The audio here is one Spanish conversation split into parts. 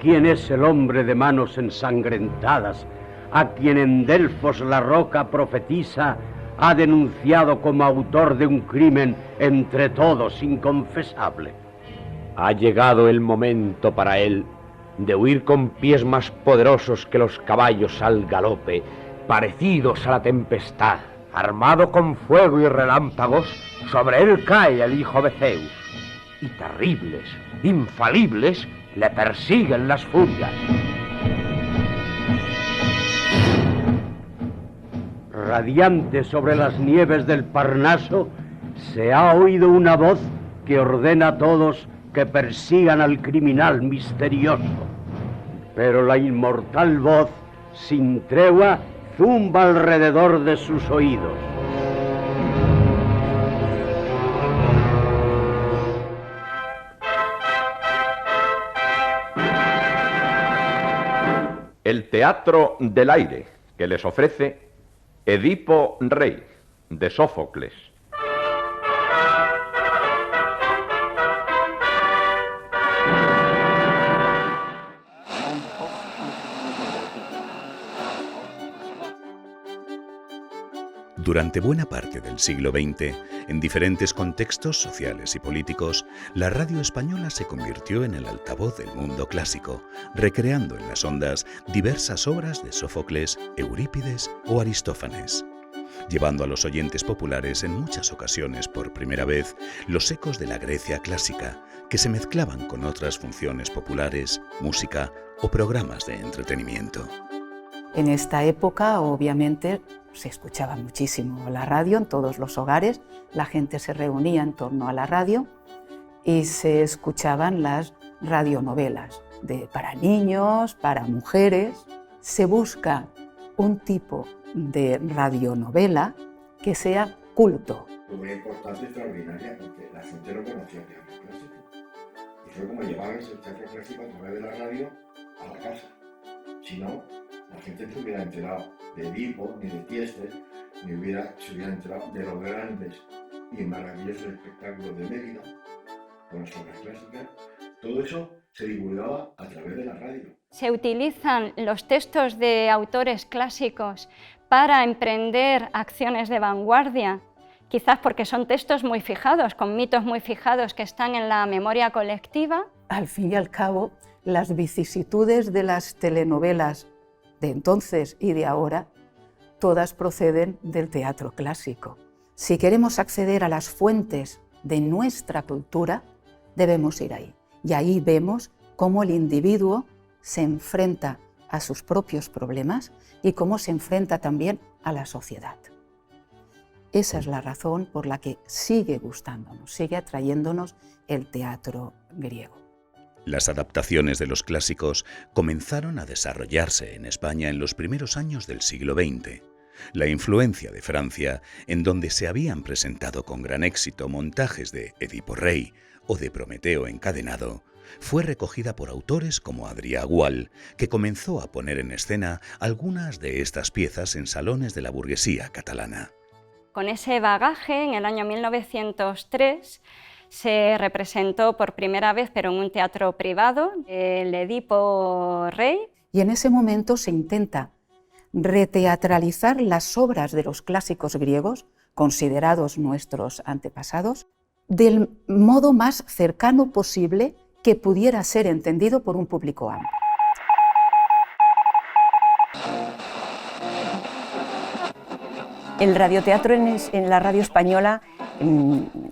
¿Quién es el hombre de manos ensangrentadas, a quien en Delfos la roca profetisa ha denunciado como autor de un crimen entre todos inconfesable? Ha llegado el momento para él de huir con pies más poderosos que los caballos al galope, parecidos a la tempestad. Armado con fuego y relámpagos, sobre él cae el hijo de Zeus, y terribles, infalibles, le persiguen las furias. Radiante sobre las nieves del Parnaso, se ha oído una voz que ordena a todos que persigan al criminal misterioso. Pero la inmortal voz, sin tregua, zumba alrededor de sus oídos. El teatro del aire que les ofrece Edipo Rey, de Sófocles. Durante buena parte del siglo XX, en diferentes contextos sociales y políticos, la radio española se convirtió en el altavoz del mundo clásico, recreando en las ondas diversas obras de Sófocles, Eurípides o Aristófanes, llevando a los oyentes populares en muchas ocasiones por primera vez los ecos de la Grecia clásica, que se mezclaban con otras funciones populares, música o programas de entretenimiento. En esta época, obviamente, se escuchaba muchísimo la radio en todos los hogares, la gente se reunía en torno a la radio y se escuchaban las radionovelas para niños, para mujeres. Se busca un tipo de radionovela que sea culto. Muy importante y extraordinaria porque la gente no conocía el teatro clásico. Y fue como llevar ese teatro clásico a través de la radio a la casa. Si no, la gente no se hubiera enterado de Edipo, ni de Tiestes, ni se hubiera enterado de los grandes y maravillosos espectáculos de Mérida, con las obras clásicas. Todo eso se divulgaba a través de la radio. Se utilizan los textos de autores clásicos para emprender acciones de vanguardia, quizás porque son textos muy fijados, con mitos muy fijados que están en la memoria colectiva. Al fin y al cabo, las vicisitudes de las telenovelas de entonces y de ahora, todas proceden del teatro clásico. Si queremos acceder a las fuentes de nuestra cultura, debemos ir ahí. Y ahí vemos cómo el individuo se enfrenta a sus propios problemas y cómo se enfrenta también a la sociedad. Esa es la razón por la que sigue gustándonos, sigue atrayéndonos el teatro griego. Las adaptaciones de los clásicos comenzaron a desarrollarse en España en los primeros años del siglo XX. La influencia de Francia, en donde se habían presentado con gran éxito montajes de Edipo Rey o de Prometeo encadenado, fue recogida por autores como Adrià Gual, que comenzó a poner en escena algunas de estas piezas en salones de la burguesía catalana. Con ese bagaje, en el año 1903, se representó por primera vez, pero en un teatro privado, el Edipo Rey. Y en ese momento se intenta reteatralizar las obras de los clásicos griegos, considerados nuestros antepasados, del modo más cercano posible que pudiera ser entendido por un público amplio. El radioteatro en la radio española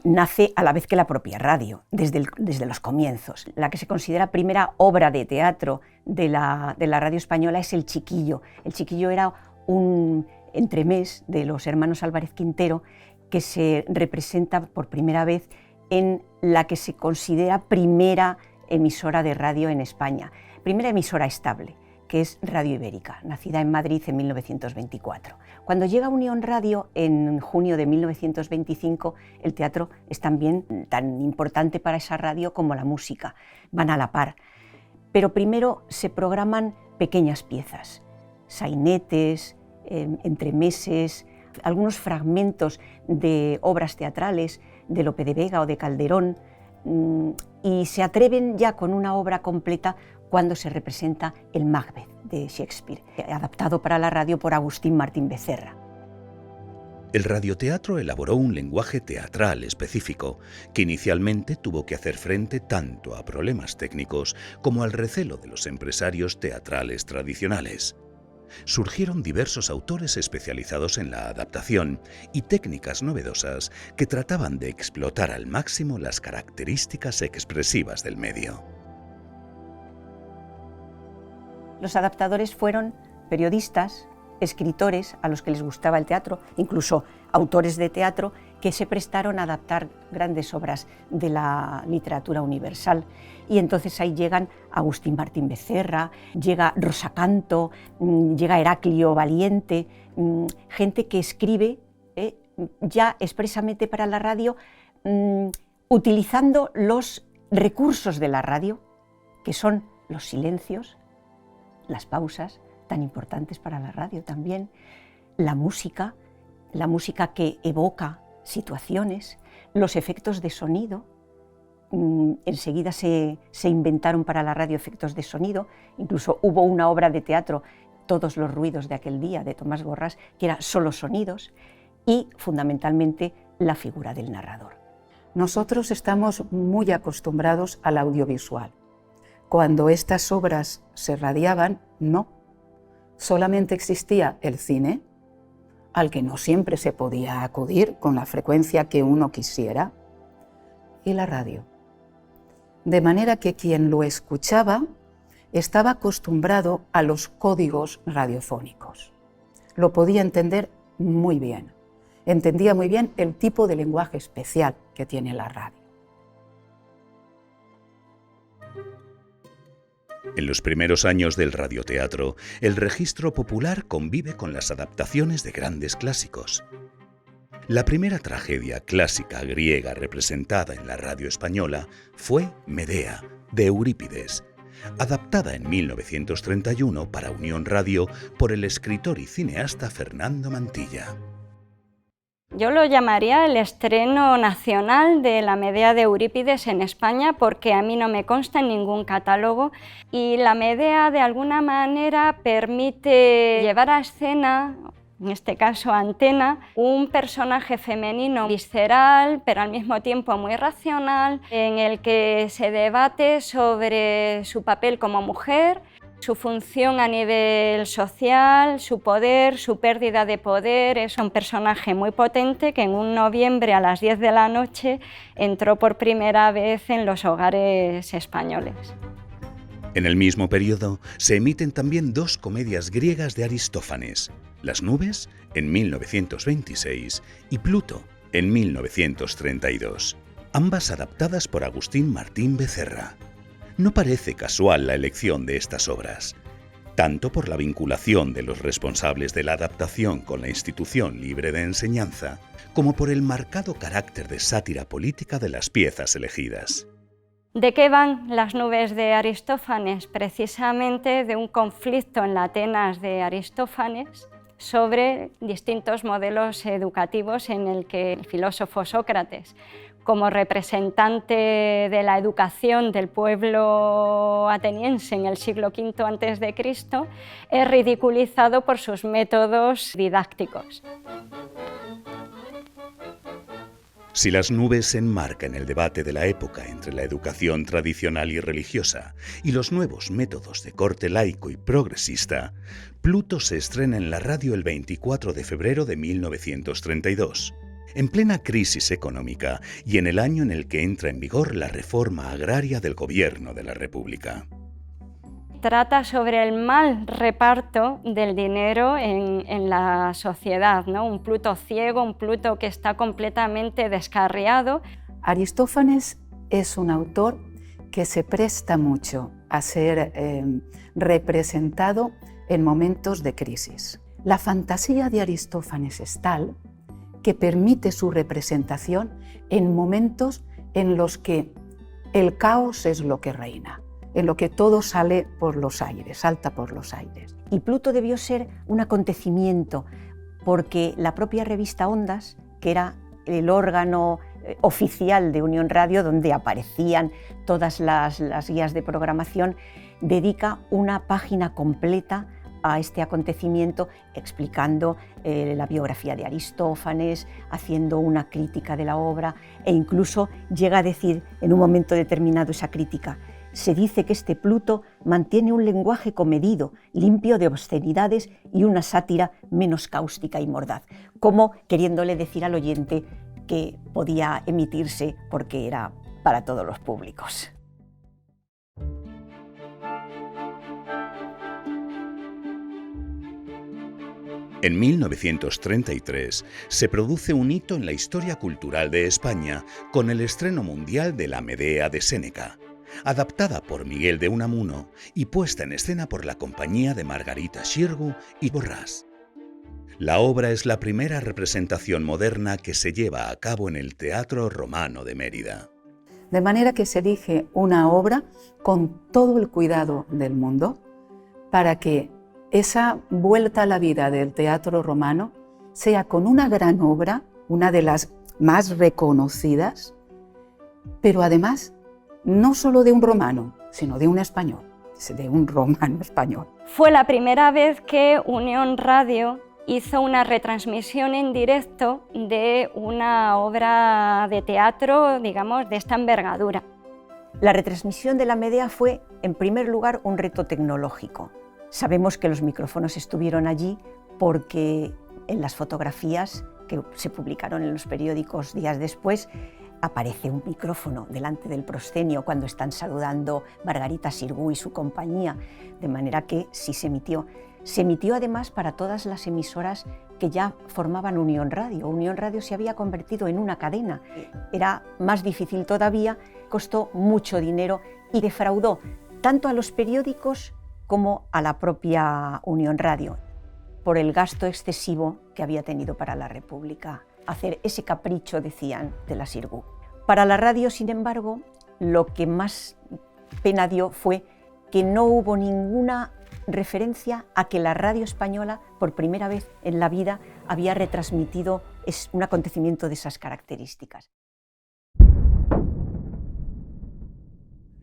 nace a la vez que la propia radio, desde los comienzos. La que se considera primera obra de teatro de la radio española es El Chiquillo. El Chiquillo era un entremés de los hermanos Álvarez Quintero que se representa por primera vez en la que se considera primera emisora de radio en España, primera emisora estable, que es Radio Ibérica, nacida en Madrid en 1924. Cuando llega Unión Radio en junio de 1925, el teatro es también tan importante para esa radio como la música, van a la par. Pero primero se programan pequeñas piezas, sainetes, entremeses, algunos fragmentos de obras teatrales de Lope de Vega o de Calderón, y se atreven ya con una obra completa cuando se representa el Macbeth de Shakespeare, adaptado para la radio por Agustín Martín Becerra. El radioteatro elaboró un lenguaje teatral específico que inicialmente tuvo que hacer frente tanto a problemas técnicos como al recelo de los empresarios teatrales tradicionales. Surgieron diversos autores especializados en la adaptación y técnicas novedosas que trataban de explotar al máximo las características expresivas del medio. Los adaptadores fueron periodistas, escritores a los que les gustaba el teatro, incluso autores de teatro que se prestaron a adaptar grandes obras de la literatura universal. Y entonces ahí llegan Agustín Martín Becerra, llega Rosa Canto, llega Heraclio Valiente, gente que escribe ya expresamente para la radio, utilizando los recursos de la radio, que son los silencios, las pausas, tan importantes para la radio también, la música que evoca situaciones, los efectos de sonido. Enseguida se inventaron para la radio efectos de sonido, incluso hubo una obra de teatro, Todos los ruidos de aquel día, de Tomás Borrás, que era solo sonidos, y fundamentalmente la figura del narrador. Nosotros estamos muy acostumbrados al audiovisual. Cuando estas obras se radiaban, no. Solamente existía el cine, al que no siempre se podía acudir con la frecuencia que uno quisiera, y la radio. De manera que quien lo escuchaba estaba acostumbrado a los códigos radiofónicos. Lo podía entender muy bien. Entendía muy bien el tipo de lenguaje especial que tiene la radio. En los primeros años del radioteatro, el registro popular convive con las adaptaciones de grandes clásicos. La primera tragedia clásica griega representada en la radio española fue Medea, de Eurípides, adaptada en 1931 para Unión Radio por el escritor y cineasta Fernando Mantilla. Yo lo llamaría el estreno nacional de la Medea de Eurípides en España, porque a mí no me consta en ningún catálogo, y la Medea de alguna manera permite llevar a escena, en este caso a antena, un personaje femenino visceral, pero al mismo tiempo muy racional, en el que se debate sobre su papel como mujer, su función a nivel social, su poder, su pérdida de poder. Es un personaje muy potente que en un noviembre a las 10 de la noche entró por primera vez en los hogares españoles. En el mismo periodo se emiten también dos comedias griegas de Aristófanes, Las nubes, en 1926, y Pluto, en 1932, ambas adaptadas por Agustín Martín Becerra. No parece casual la elección de estas obras, tanto por la vinculación de los responsables de la adaptación con la institución libre de enseñanza, como por el marcado carácter de sátira política de las piezas elegidas. ¿De qué van Las nubes de Aristófanes? Precisamente de un conflicto en la Atenas de Aristófanes sobre distintos modelos educativos en el que el filósofo Sócrates, como representante de la educación del pueblo ateniense en el siglo V a.C., es ridiculizado por sus métodos didácticos. Si Las nubes se enmarca en el debate de la época entre la educación tradicional y religiosa y los nuevos métodos de corte laico y progresista, Pluto se estrena en la radio el 24 de febrero de 1932. En plena crisis económica y en el año en el que entra en vigor la reforma agraria del Gobierno de la República. Trata sobre el mal reparto del dinero en la sociedad, ¿no? Un Pluto ciego, un Pluto que está completamente descarriado. Aristófanes es un autor que se presta mucho a ser representado en momentos de crisis. La fantasía de Aristófanes es tal que permite su representación en momentos en los que el caos es lo que reina, en lo que todo sale por los aires, salta por los aires. Y Pluto debió ser un acontecimiento, porque la propia revista Ondas, que era el órgano oficial de Unión Radio, donde aparecían todas las guías de programación, dedica una página completa a este acontecimiento, explicando la biografía de Aristófanes, haciendo una crítica de la obra, e incluso llega a decir en un momento determinado esa crítica: se dice que este Pluto mantiene un lenguaje comedido, limpio de obscenidades y una sátira menos cáustica y mordaz, como queriéndole decir al oyente que podía emitirse porque era para todos los públicos. En 1933 se produce un hito en la historia cultural de España con el estreno mundial de La Medea de Séneca, adaptada por Miguel de Unamuno y puesta en escena por la compañía de Margarita Xirgu y Borràs. La obra es la primera representación moderna que se lleva a cabo en el Teatro Romano de Mérida. De manera que se elige una obra con todo el cuidado del mundo para que esa vuelta a la vida del teatro romano sea con una gran obra, una de las más reconocidas, pero además no solo de un romano, sino de un español, de un romano español. Fue la primera vez que Unión Radio hizo una retransmisión en directo de una obra de teatro, digamos, de esta envergadura. La retransmisión de La Medea fue, en primer lugar, un reto tecnológico. Sabemos que los micrófonos estuvieron allí porque en las fotografías que se publicaron en los periódicos días después aparece un micrófono delante del proscenio cuando están saludando Margarita Xirgu y su compañía, de manera que sí se emitió. Se emitió además para todas las emisoras que ya formaban Unión Radio. Unión Radio se había convertido en una cadena. Era más difícil todavía, costó mucho dinero y defraudó tanto a los periódicos como a la propia Unión Radio, por el gasto excesivo que había tenido para la República. Hacer ese capricho, decían, de la Xirgu. Para la radio, sin embargo, lo que más pena dio fue que no hubo ninguna referencia a que la radio española, por primera vez en la vida, había retransmitido un acontecimiento de esas características.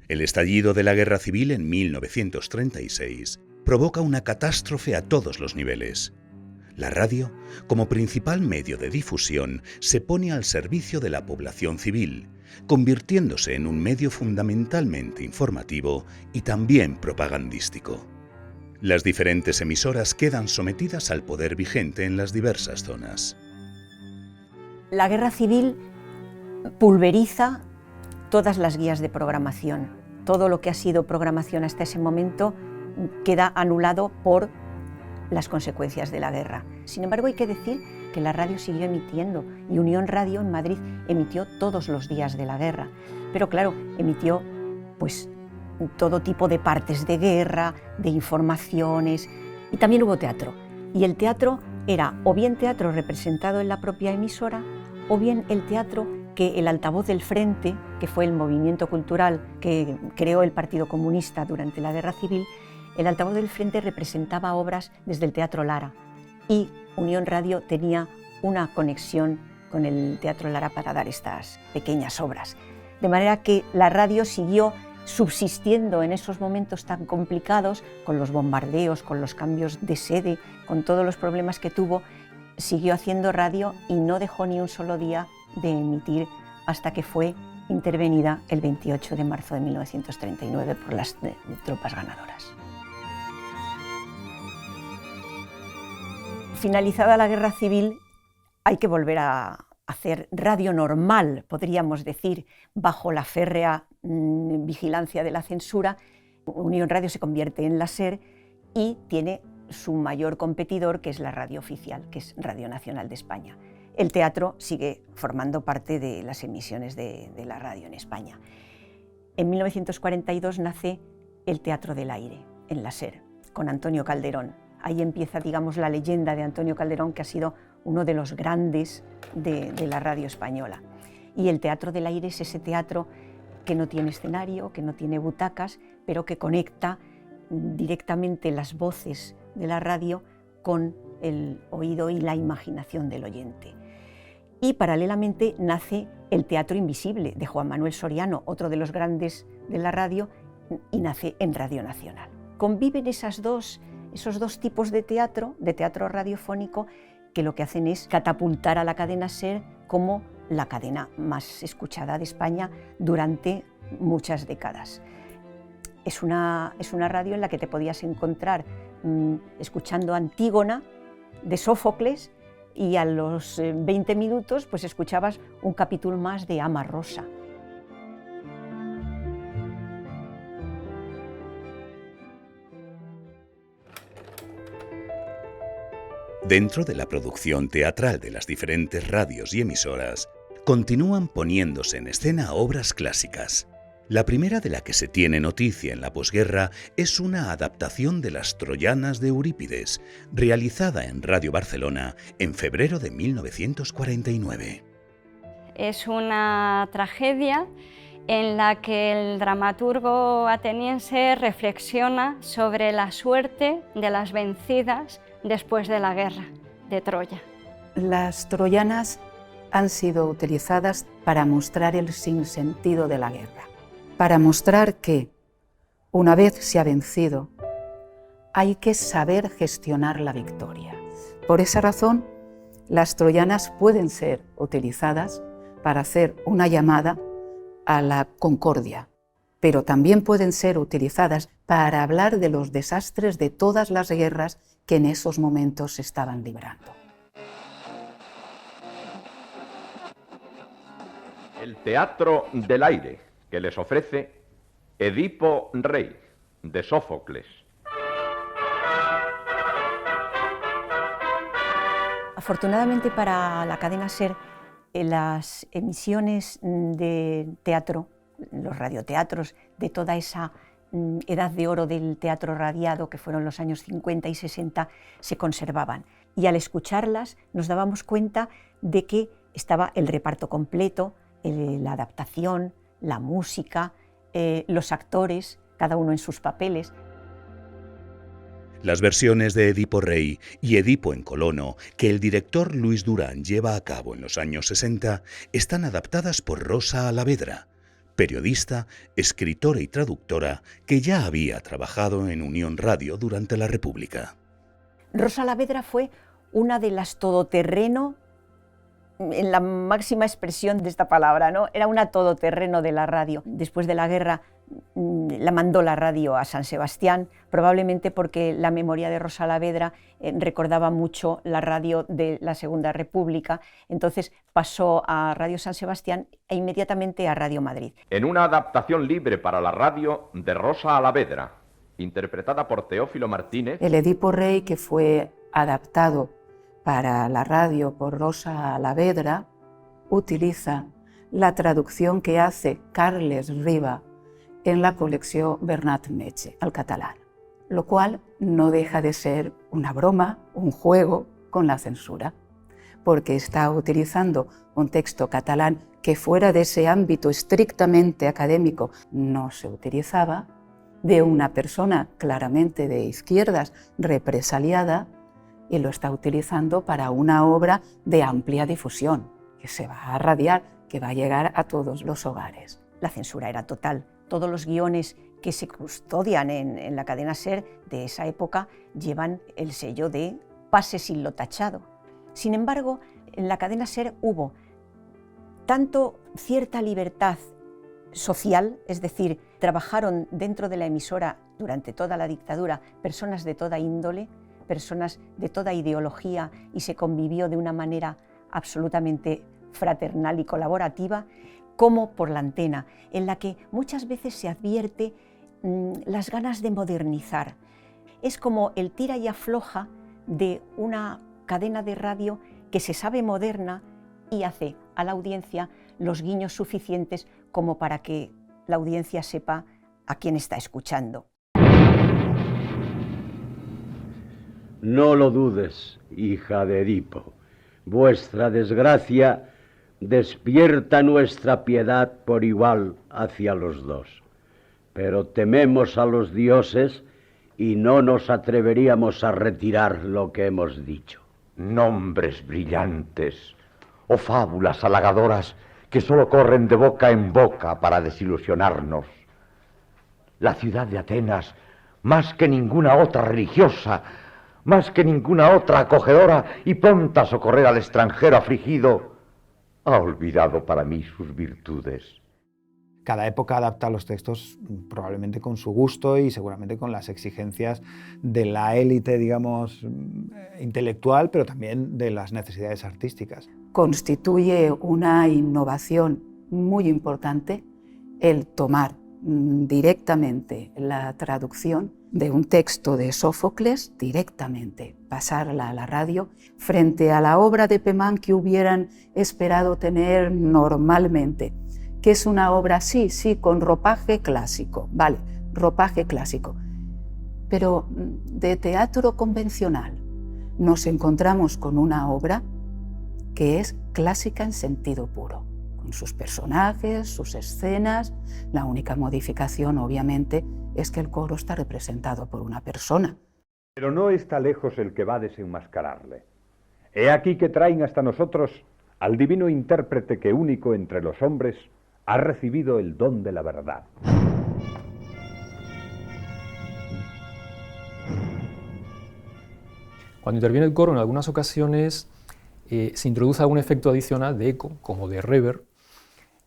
El estallido de la Guerra Civil en 1936 provoca una catástrofe a todos los niveles. La radio, como principal medio de difusión, se pone al servicio de la población civil, convirtiéndose en un medio fundamentalmente informativo y también propagandístico. Las diferentes emisoras quedan sometidas al poder vigente en las diversas zonas. La Guerra Civil pulveriza todas las guías de programación. Todo lo que ha sido programación hasta ese momento queda anulado por las consecuencias de la guerra. Sin embargo, hay que decir que la radio siguió emitiendo y Unión Radio en Madrid emitió todos los días de la guerra. Pero claro, emitió pues todo tipo de partes de guerra, de informaciones, y también hubo teatro. Y el teatro era o bien teatro representado en la propia emisora o bien el teatro que el Altavoz del Frente, que fue el movimiento cultural que creó el Partido Comunista durante la Guerra Civil, el Altavoz del Frente representaba obras desde el Teatro Lara y Unión Radio tenía una conexión con el Teatro Lara para dar estas pequeñas obras. De manera que la radio siguió subsistiendo en esos momentos tan complicados, con los bombardeos, con los cambios de sede, con todos los problemas que tuvo, siguió haciendo radio y no dejó ni un solo día de emitir hasta que fue intervenida el 28 de marzo de 1939 por las tropas ganadoras. Finalizada la Guerra Civil, hay que volver a hacer radio normal, podríamos decir, bajo la férrea vigilancia de la censura. Unión Radio se convierte en la SER y tiene su mayor competidor, que es la radio oficial, que es Radio Nacional de España. El teatro sigue formando parte de las emisiones de la radio en España. En 1942 nace el Teatro del Aire, en la SER, con Antonio Calderón. Ahí empieza, digamos, la leyenda de Antonio Calderón, que ha sido uno de los grandes de la radio española. Y el Teatro del Aire es ese teatro que no tiene escenario, que no tiene butacas, pero que conecta directamente las voces de la radio con el oído y la imaginación del oyente. Y paralelamente nace el Teatro Invisible de Juan Manuel Soriano, otro de los grandes de la radio, y nace en Radio Nacional. Conviven esos dos tipos de teatro radiofónico, que lo que hacen es catapultar a la cadena SER como la cadena más escuchada de España durante muchas décadas. Es una radio en la que te podías encontrar escuchando Antígona de Sófocles, y a los 20 minutos pues escuchabas un capítulo más de Ama Rosa. Dentro de la producción teatral de las diferentes radios y emisoras, continúan poniéndose en escena obras clásicas. La primera de la que se tiene noticia en la posguerra es una adaptación de Las Troyanas de Eurípides, realizada en Radio Barcelona en febrero de 1949. Es una tragedia en la que el dramaturgo ateniense reflexiona sobre la suerte de las vencidas después de la guerra de Troya. Las troyanas han sido utilizadas para mostrar el sinsentido de la guerra, para mostrar que, una vez se ha vencido, hay que saber gestionar la victoria. Por esa razón, las troyanas pueden ser utilizadas para hacer una llamada a la concordia, pero también pueden ser utilizadas para hablar de los desastres de todas las guerras que en esos momentos se estaban librando. El Teatro del Aire, que les ofrece Edipo Rey, de Sófocles. Afortunadamente para la cadena SER, las emisiones de teatro, los radioteatros de toda esa edad de oro del teatro radiado, que fueron los años 50 y 60, se conservaban. Y al escucharlas nos dábamos cuenta de que estaba el reparto completo, la adaptación, la música, los actores, cada uno en sus papeles. Las versiones de Edipo Rey y Edipo en Colono, que el director Luis Durán lleva a cabo en los años 60, están adaptadas por Rosa Alavedra, periodista, escritora y traductora que ya había trabajado en Unión Radio durante la República. Rosa Alavedra fue una de las todoterreno, en la máxima expresión de esta palabra, ¿no? Era una todoterreno de la radio. Después de la guerra la mandó la radio a San Sebastián, probablemente porque la memoria de Rosa Alavedra recordaba mucho la radio de la Segunda República, entonces pasó a Radio San Sebastián e inmediatamente a Radio Madrid. En una adaptación libre para la radio de Rosa Alavedra, interpretada por Teófilo Martínez. El Edipo Rey, que fue adaptado para la radio por Rosa Alavedra, utiliza la traducción que hace Carles Riba en la colección Bernat Metge al catalán, lo cual no deja de ser una broma, un juego con la censura, porque está utilizando un texto catalán que fuera de ese ámbito estrictamente académico no se utilizaba, de una persona claramente de izquierdas represaliada, y lo está utilizando para una obra de amplia difusión, que se va a radiar, que va a llegar a todos los hogares. La censura era total. Todos los guiones que se custodian en la cadena SER de esa época llevan el sello de pase sin lo tachado. Sin embargo, en la cadena SER hubo tanto cierta libertad social, es decir, trabajaron dentro de la emisora durante toda la dictadura personas de toda índole, personas de toda ideología, y se convivió de una manera absolutamente fraternal y colaborativa, como por la antena, en la que muchas veces se advierte las ganas de modernizar. Es como el tira y afloja de una cadena de radio que se sabe moderna y hace a la audiencia los guiños suficientes como para que la audiencia sepa a quién está escuchando. No lo dudes, hija de Edipo. Vuestra desgracia despierta nuestra piedad por igual hacia los dos. Pero tememos a los dioses y no nos atreveríamos a retirar lo que hemos dicho. Nombres brillantes o fábulas halagadoras que solo corren de boca en boca para desilusionarnos. la ciudad de Atenas, más que ninguna otra religiosa, más que ninguna otra acogedora y pronta a socorrer al extranjero afligido, ha olvidado para mí sus virtudes. Cada época adapta los textos probablemente con su gusto y seguramente con las exigencias de la élite, digamos, intelectual, pero también de las necesidades artísticas. Constituye una innovación muy importante el tomar directamente la traducción de un texto de Sófocles, directamente pasarla a la radio, frente a la obra de Pemán que hubieran esperado tener normalmente, que es una obra, sí, con ropaje clásico, vale, ropaje clásico, pero de teatro convencional nos encontramos con una obra que es clásica en sentido puro, con sus personajes, sus escenas. La única modificación, obviamente, es que el coro está representado por una persona. Pero no está lejos el que va a desenmascararle. He aquí que traen hasta nosotros al divino intérprete que único entre los hombres ha recibido el don de la verdad. Cuando interviene el coro, en algunas ocasiones se introduce algún efecto adicional de eco, como de reverb,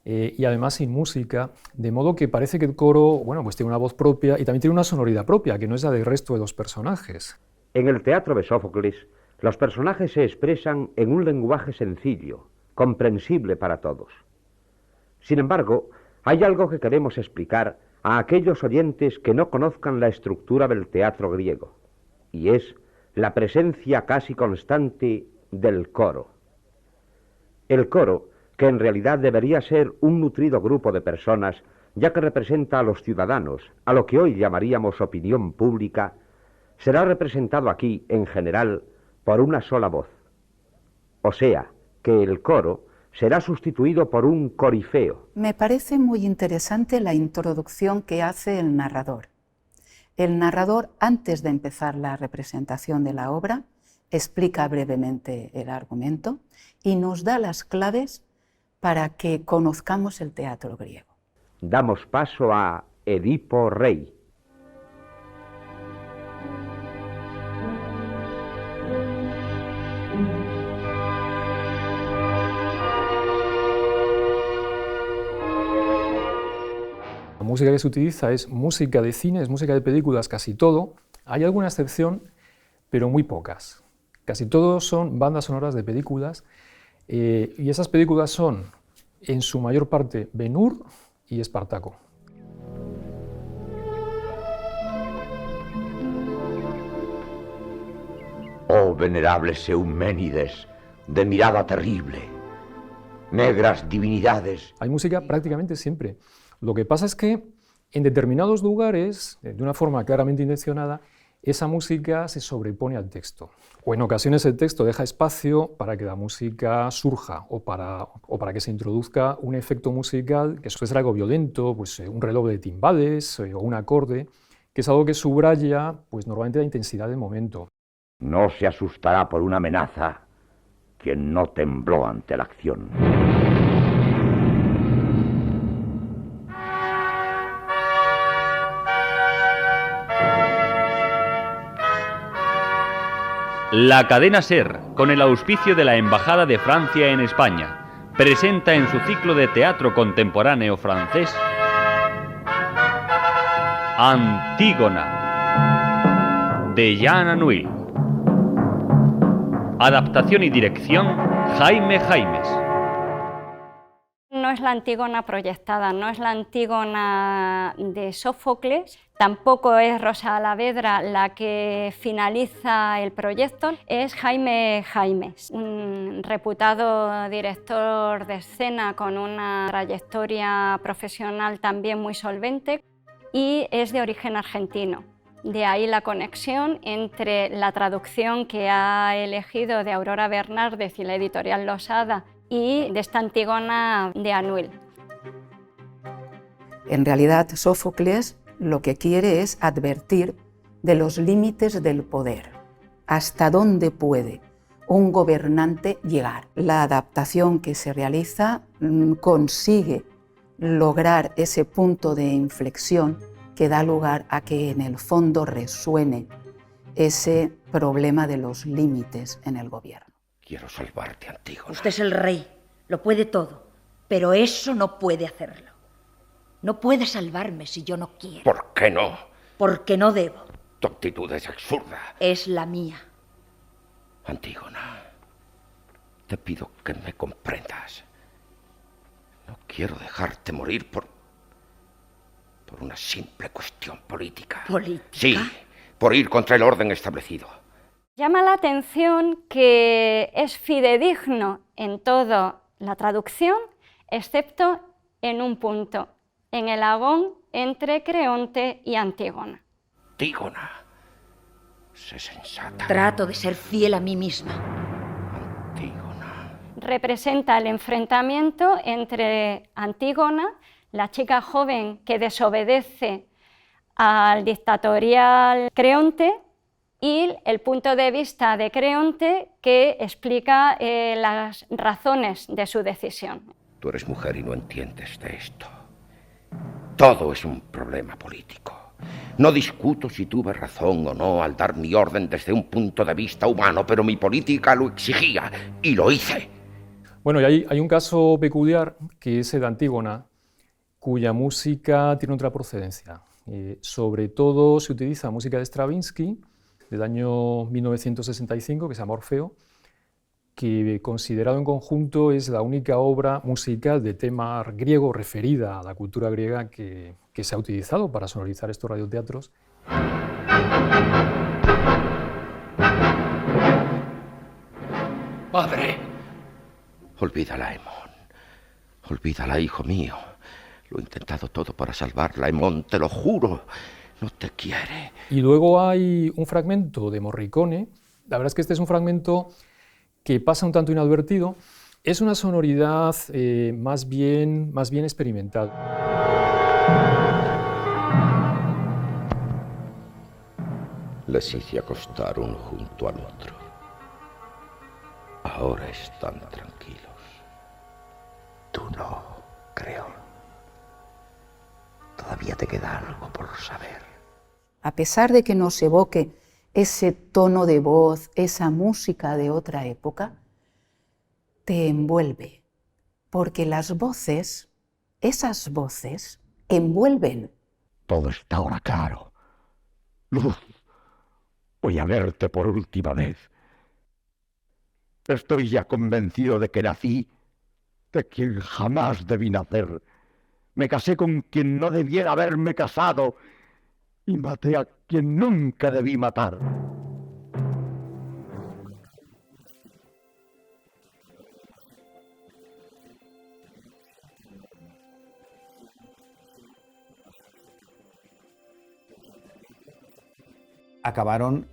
y además sin música, de modo que parece que el coro, bueno, pues tiene una voz propia y también tiene una sonoridad propia, que no es la del resto de los personajes. En el teatro de Sófocles, los personajes se expresan en un lenguaje sencillo, comprensible para todos. Sin embargo, hay algo que queremos explicar a aquellos oyentes que no conozcan la estructura del teatro griego, y es la presencia casi constante del coro. El coro, que en realidad debería ser un nutrido grupo de personas, ya que representa a los ciudadanos, a lo que hoy llamaríamos opinión pública, será representado aquí, en general, por una sola voz. O sea, que el coro será sustituido por un corifeo. Me parece muy interesante la introducción que hace el narrador. El narrador, antes de empezar la representación de la obra, explica brevemente el argumento y nos da las claves para que conozcamos el teatro griego. Damos paso a Edipo Rey. La música que se utiliza es música de cine, es música de películas, casi todo. Hay alguna excepción, pero muy pocas. Casi todos son bandas sonoras de películas, y esas películas son, en su mayor parte, Ben-Hur y Espartaco. Oh venerables Euménides, de mirada terrible, negras divinidades. Hay música prácticamente siempre. Lo que pasa es que en determinados lugares, de una forma claramente intencionada, esa música se sobrepone al texto. O en ocasiones el texto deja espacio para que la música surja o para que se introduzca un efecto musical que suele ser algo violento, pues un redoble de timbales o un acorde, que es algo que subraya pues, normalmente la intensidad del momento. No se asustará por una amenaza quien no tembló ante la acción. La cadena SER, con el auspicio de la Embajada de Francia en España, presenta en su ciclo de teatro contemporáneo francés Antígona, de Jean Anouilh. Adaptación y dirección, Jaime Jaimes. No es la Antígona proyectada, no es la Antígona de Sófocles, tampoco es Rosa Alavedra la que finaliza el proyecto, es Jaime Jaimes, un reputado director de escena con una trayectoria profesional también muy solvente y es de origen argentino. De ahí la conexión entre la traducción que ha elegido de Aurora Bernárdez y la editorial Losada y de esta Antígona de Anouilh. En realidad, Sófocles lo que quiere es advertir de los límites del poder, hasta dónde puede un gobernante llegar. La adaptación que se realiza consigue lograr ese punto de inflexión que da lugar a que en el fondo resuene ese problema de los límites en el gobierno. Quiero salvarte, Antígona. Usted es el rey, lo puede todo, pero eso no puede hacerlo. No puede salvarme si yo no quiero. ¿Por qué no? Porque no debo. Tu actitud es absurda. Es la mía. Antígona, te pido que me comprendas. No quiero dejarte morir por una simple cuestión política. ¿Política? Sí, por ir contra el orden establecido. Llama la atención que es fidedigno en toda la traducción, excepto en un punto, en el agón entre Creonte y Antígona. Antígona, sé sensata. Trato de ser fiel a mí misma. Antígona. Representa el enfrentamiento entre Antígona, la chica joven que desobedece al dictatorial Creonte, y el punto de vista de Creonte que explica las razones de su decisión. Tú eres mujer y no entiendes de esto. Todo es un problema político. No discuto si tuve razón o no al dar mi orden desde un punto de vista humano, pero mi política lo exigía y lo hice. Bueno, y hay un caso peculiar que es el de Antígona, cuya música tiene otra procedencia. Sobre todo se utiliza música de Stravinsky, del año 1965, que se llama Orfeo, que considerado en conjunto es la única obra musical de tema griego referida a la cultura griega que se ha utilizado para sonorizar estos radioteatros. ¡Padre! Olvídala, Hemón. Olvídala, hijo mío. Lo he intentado todo para salvarla, Hemón, te lo juro. No te quiere. Y luego hay un fragmento de Morricone. La verdad es que este es un fragmento que pasa un tanto inadvertido. Es una sonoridad más bien experimental. Les hice acostar uno junto al otro. Ahora están tranquilos. Tú no, Creón. Todavía te queda algo por saber. A pesar de que nos evoque ese tono de voz, esa música de otra época, te envuelve, porque las voces, esas voces, envuelven. Todo está ahora claro. Luz, voy a verte por última vez. Estoy ya convencido de que nací de quien jamás debí nacer. Me casé con quien no debiera haberme casado y maté a quien nunca debí matar. Acabaron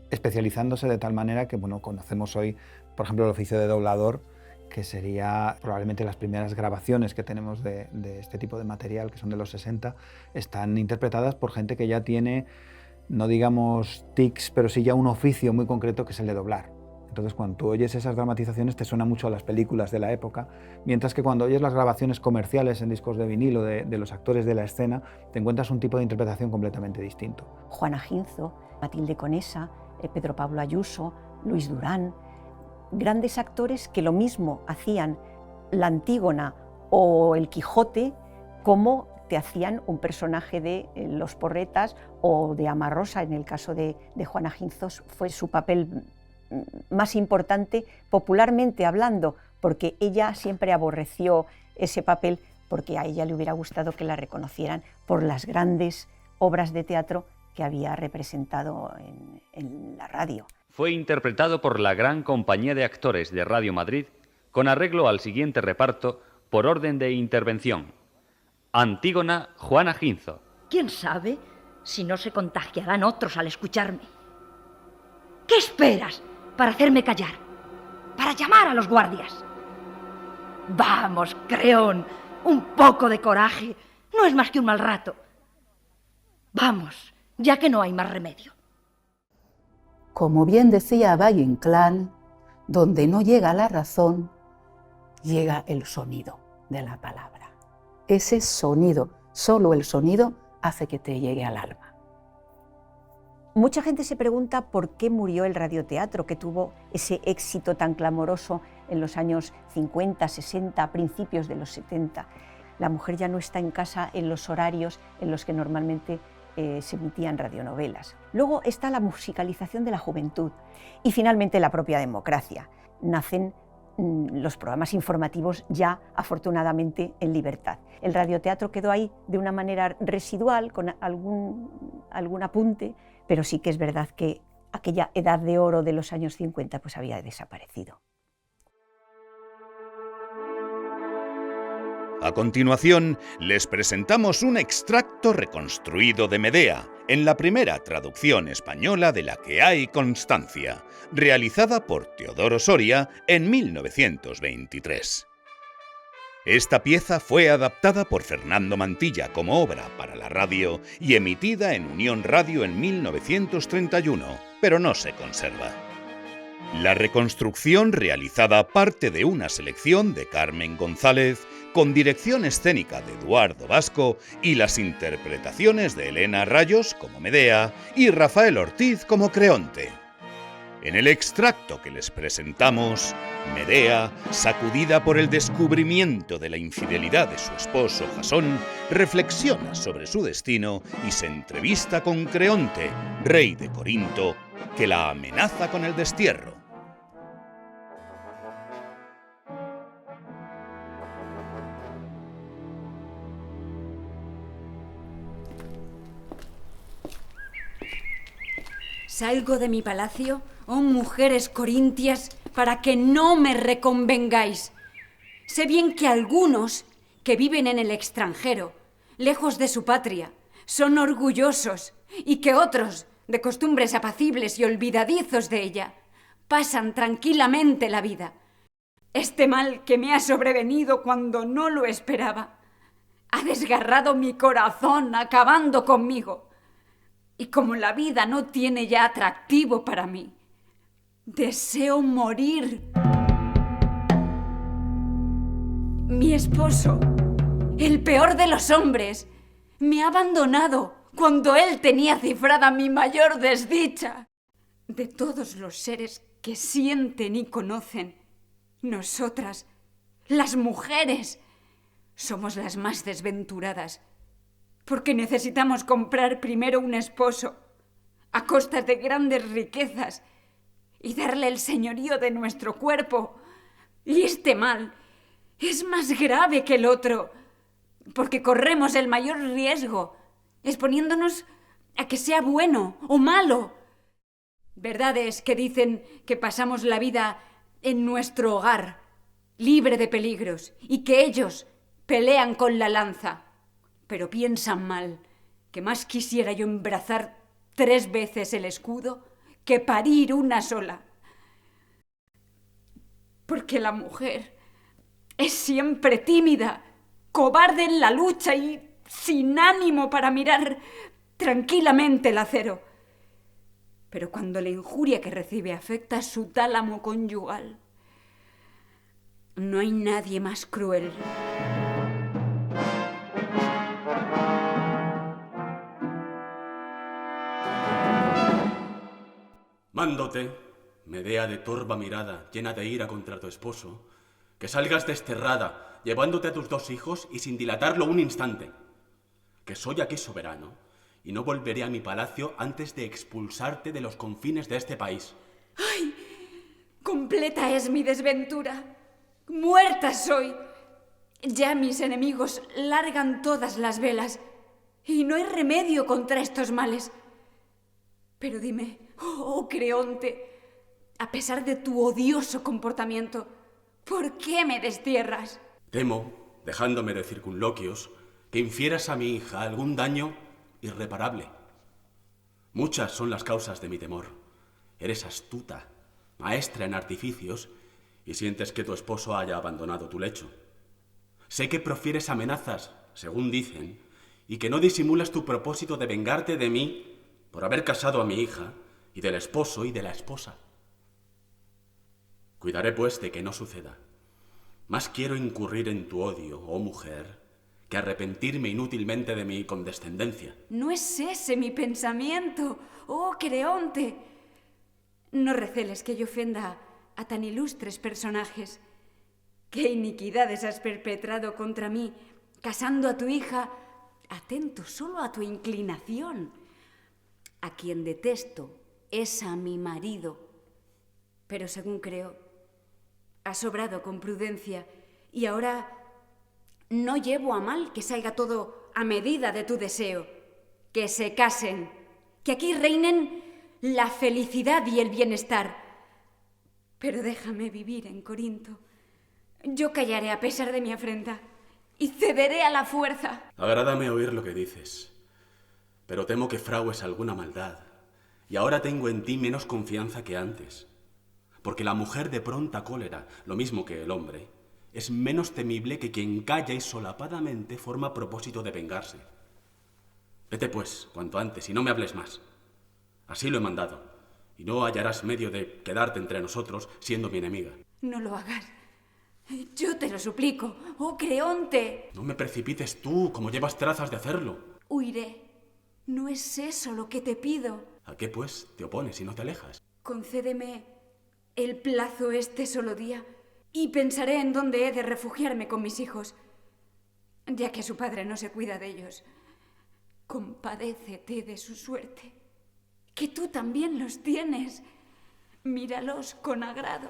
especializándose de tal manera que, bueno, conocemos hoy, por ejemplo, el oficio de doblador, que sería probablemente las primeras grabaciones que tenemos de este tipo de material, que son de los 60, están interpretadas por gente que ya tiene, no digamos tics, pero sí ya un oficio muy concreto que es el de doblar. Entonces, cuando tú oyes esas dramatizaciones te suena mucho a las películas de la época, mientras que cuando oyes las grabaciones comerciales en discos de vinilo de los actores de la escena, te encuentras un tipo de interpretación completamente distinto. Juana Ginzo, Matilde Conesa, Pedro Pablo Ayuso, Luis Durán, grandes actores que lo mismo hacían la Antígona o el Quijote como te hacían un personaje de Los Porretas o de Amarrosa. En el caso de Juana Ginzo fue su papel más importante popularmente hablando, porque ella siempre aborreció ese papel porque a ella le hubiera gustado que la reconocieran por las grandes obras de teatro que había representado en la radio. Fue interpretado por la Gran Compañía de Actores de Radio Madrid con arreglo al siguiente reparto por orden de intervención. Antígona, Juana Ginzo. ¿Quién sabe si no se contagiarán otros al escucharme? ¿Qué esperas para hacerme callar? ¿Para llamar a los guardias? Vamos, Creón, un poco de coraje. No es más que un mal rato. Vamos, ya que no hay más remedio. Como bien decía Valle Inclán, donde no llega la razón, llega el sonido de la palabra. Ese sonido, solo el sonido, hace que te llegue al alma. Mucha gente se pregunta por qué murió el radioteatro, que tuvo ese éxito tan clamoroso en los años 50, 60, principios de los 70. La mujer ya no está en casa en los horarios en los que normalmente se emitían radionovelas. Luego está la musicalización de la juventud y finalmente la propia democracia. Nacen los programas informativos ya afortunadamente en libertad. El radioteatro quedó ahí de una manera residual, con algún apunte, pero sí que es verdad que aquella edad de oro de los años 50 pues había desaparecido. A continuación, les presentamos un extracto reconstruido de Medea, en la primera traducción española de la que hay constancia, realizada por Teodoro Soria en 1923. Esta pieza fue adaptada por Fernando Mantilla como obra para la radio y emitida en Unión Radio en 1931, pero no se conserva. La reconstrucción realizada parte de una selección de Carmen González, con dirección escénica de Eduardo Vasco y las interpretaciones de Elena Rayos como Medea y Rafael Ortiz como Creonte. En el extracto que les presentamos, Medea, sacudida por el descubrimiento de la infidelidad de su esposo Jasón, reflexiona sobre su destino y se entrevista con Creonte, rey de Corinto, que la amenaza con el destierro. Salgo de mi palacio, oh mujeres corintias, para que no me reconvengáis. Sé bien que algunos que viven en el extranjero, lejos de su patria, son orgullosos, y que otros, de costumbres apacibles y olvidadizos de ella, pasan tranquilamente la vida. Este mal que me ha sobrevenido cuando no lo esperaba ha desgarrado mi corazón, acabando conmigo. Y como la vida no tiene ya atractivo para mí, deseo morir. Mi esposo, el peor de los hombres, me ha abandonado cuando él tenía cifrada mi mayor desdicha. De todos los seres que sienten y conocen, nosotras, las mujeres, somos las más desventuradas, porque necesitamos comprar primero un esposo a costa de grandes riquezas y darle el señorío de nuestro cuerpo. Y este mal es más grave que el otro, porque corremos el mayor riesgo, exponiéndonos a que sea bueno o malo. Verdad es que dicen que pasamos la vida en nuestro hogar, libre de peligros, y que ellos pelean con la lanza. Pero piensan mal, que más quisiera yo embrazar 3 veces el escudo que parir una sola. Porque la mujer es siempre tímida, cobarde en la lucha y sin ánimo para mirar tranquilamente el acero. Pero cuando la injuria que recibe afecta su tálamo conyugal, no hay nadie más cruel. Mándote, Medea de torva mirada, llena de ira contra tu esposo, que salgas desterrada, llevándote a tus 2 hijos y sin dilatarlo un instante. Que soy aquí soberano y no volveré a mi palacio antes de expulsarte de los confines de este país. ¡Ay! Completa es mi desventura. Muerta soy. Ya mis enemigos largan todas las velas y no hay remedio contra estos males. Pero dime, oh Creonte, a pesar de tu odioso comportamiento, ¿por qué me destierras? Temo, dejándome de circunloquios, que infieras a mi hija algún daño irreparable. Muchas son las causas de mi temor. Eres astuta, maestra en artificios, y sientes que tu esposo haya abandonado tu lecho. Sé que profieres amenazas, según dicen, y que no disimulas tu propósito de vengarte de mí por haber casado a mi hija, y del esposo y de la esposa. Cuidaré, pues, de que no suceda. Más quiero incurrir en tu odio, oh mujer, que arrepentirme inútilmente de mi condescendencia. No es ese mi pensamiento, oh Creonte. No receles que yo ofenda a tan ilustres personajes. ¿Qué iniquidades has perpetrado contra mí, casando a tu hija, atento solo a tu inclinación? A quien detesto es a mi marido. Pero según creo, has obrado con prudencia y ahora no llevo a mal que salga todo a medida de tu deseo. Que se casen, que aquí reinen la felicidad y el bienestar. Pero déjame vivir en Corinto. Yo callaré a pesar de mi afrenta y cederé a la fuerza. Agrádame oír lo que dices, pero temo que fragues alguna maldad, y ahora tengo en ti menos confianza que antes, porque la mujer de pronta cólera, lo mismo que el hombre, es menos temible que quien calla y solapadamente forma propósito de vengarse. Vete pues, cuanto antes, y no me hables más. Así lo he mandado, y no hallarás medio de quedarte entre nosotros siendo mi enemiga. No lo hagas. Yo te lo suplico, oh Creonte. No me precipites tú, como llevas trazas de hacerlo. Huiré. No es eso lo que te pido. ¿A qué, pues, te opones y no te alejas? Concédeme el plazo este solo día y pensaré en dónde he de refugiarme con mis hijos, ya que su padre no se cuida de ellos. Compadécete de su suerte, que tú también los tienes. Míralos con agrado.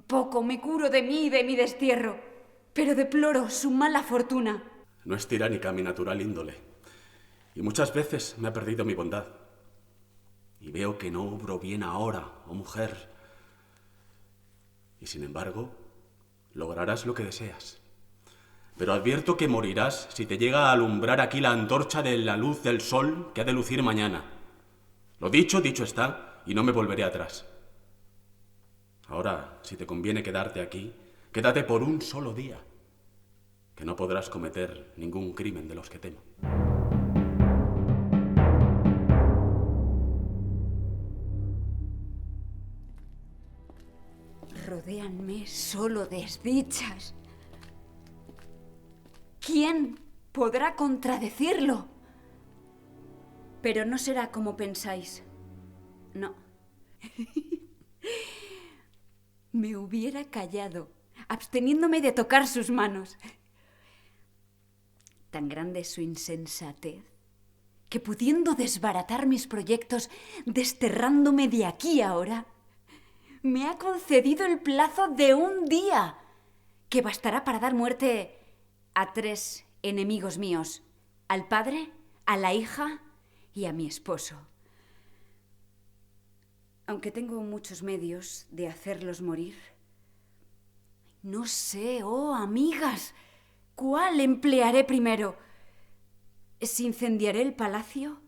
Poco me curo de mí y de mi destierro, pero deploro su mala fortuna. No es tiránica mi natural índole, y muchas veces me ha perdido mi bondad. Y veo que no obro bien ahora, oh mujer. Y sin embargo, lograrás lo que deseas. Pero advierto que morirás si te llega a alumbrar aquí la antorcha de la luz del sol que ha de lucir mañana. Lo dicho, dicho está, y no me volveré atrás. Ahora, si te conviene quedarte aquí, quédate por un solo día, que no podrás cometer ningún crimen de los que temo. Rodéanme solo desdichas. ¿Quién podrá contradecirlo? Pero no será como pensáis. No. Me hubiera callado, absteniéndome de tocar sus manos. Tan grande es su insensatez, que pudiendo desbaratar mis proyectos, desterrándome de aquí ahora, me ha concedido el plazo de un día, que bastará para dar muerte a 3 enemigos míos, al padre, a la hija y a mi esposo. Aunque tengo muchos medios de hacerlos morir, no sé, oh amigas, ¿cuál emplearé primero? ¿Si incendiaré el palacio?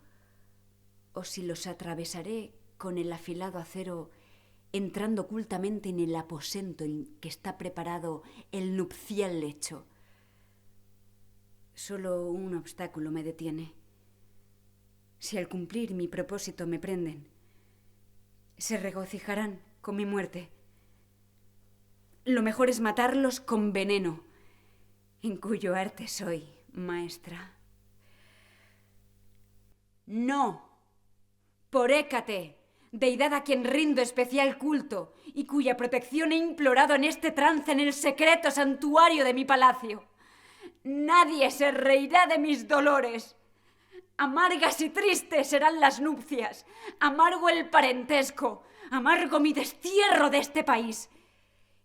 ¿O si los atravesaré con el afilado acero, entrando ocultamente en el aposento en que está preparado el nupcial lecho? Solo un obstáculo me detiene. Si al cumplir mi propósito me prenden, se regocijarán con mi muerte. Lo mejor es matarlos con veneno, en cuyo arte soy maestra. No, por Hécate, deidad a quien rindo especial culto y cuya protección he implorado en este trance en el secreto santuario de mi palacio. Nadie se reirá de mis dolores. Amargas y tristes serán las nupcias, amargo el parentesco, amargo mi destierro de este país.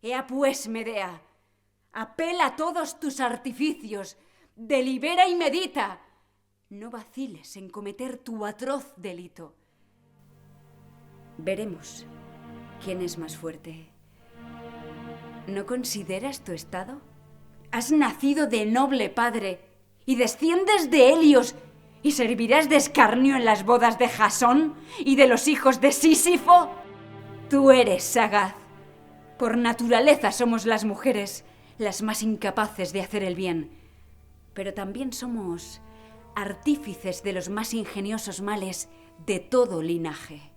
Ea pues, Medea, apela a todos tus artificios, delibera y medita. No vaciles en cometer tu atroz delito. Veremos quién es más fuerte. ¿No consideras tu estado? Has nacido de noble padre y desciendes de Helios, ¿y servirás de escarnio en las bodas de Jasón y de los hijos de Sísifo? Tú eres sagaz. Por naturaleza somos las mujeres las más incapaces de hacer el bien, pero también somos artífices de los más ingeniosos males de todo linaje.